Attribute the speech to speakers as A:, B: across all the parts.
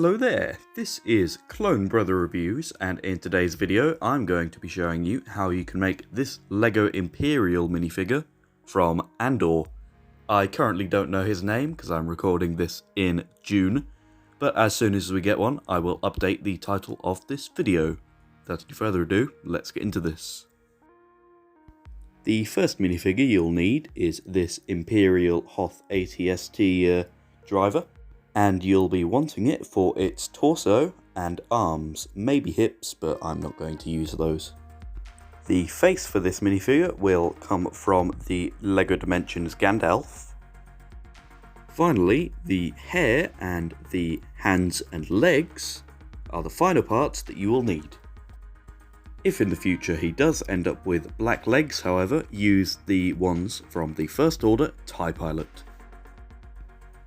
A: Hello there, this is Clone Brother Reviews, and in today's video I'm going to be showing you how you can make this LEGO Imperial minifigure from Andor. I currently don't know his name because I'm recording this in June, but as soon as we get one I will update the title of this video. Without any further ado, let's get into this. The first minifigure you'll need is this Imperial Hoth ATST driver. And you'll be wanting it for its torso and arms, maybe hips, but I'm not going to use those. The face for this minifigure will come from the LEGO Dimensions Gandalf. Finally, the hair and the hands and legs are the final parts that you will need. If in the future he does end up with black legs, however, use the ones from the First Order TIE Pilot.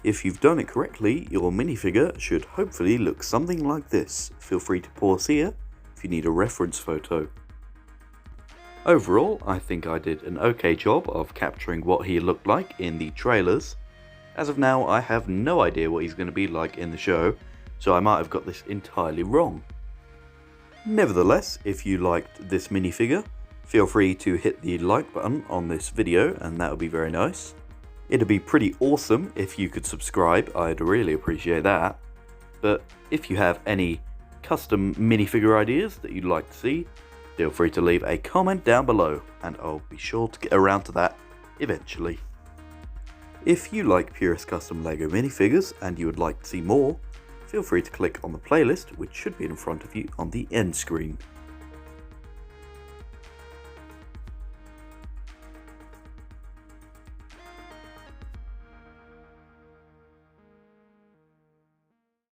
A: If you've done it correctly, your minifigure should hopefully look something like this. Feel free to pause here if you need a reference photo. Overall, I think I did an okay job of capturing what he looked like in the trailers. As of now, I have no idea what he's going to be like in the show, so I might have got this entirely wrong. Nevertheless, if you liked this minifigure, feel free to hit the like button on this video, and that would be very nice. It'd be pretty awesome if you could subscribe, I'd really appreciate that. But if you have any custom minifigure ideas that you'd like to see, feel free to leave a comment down below and I'll be sure to get around to that eventually. If you like Purist custom LEGO minifigures and you would like to see more, feel free to click on the playlist which should be in front of you on the end screen.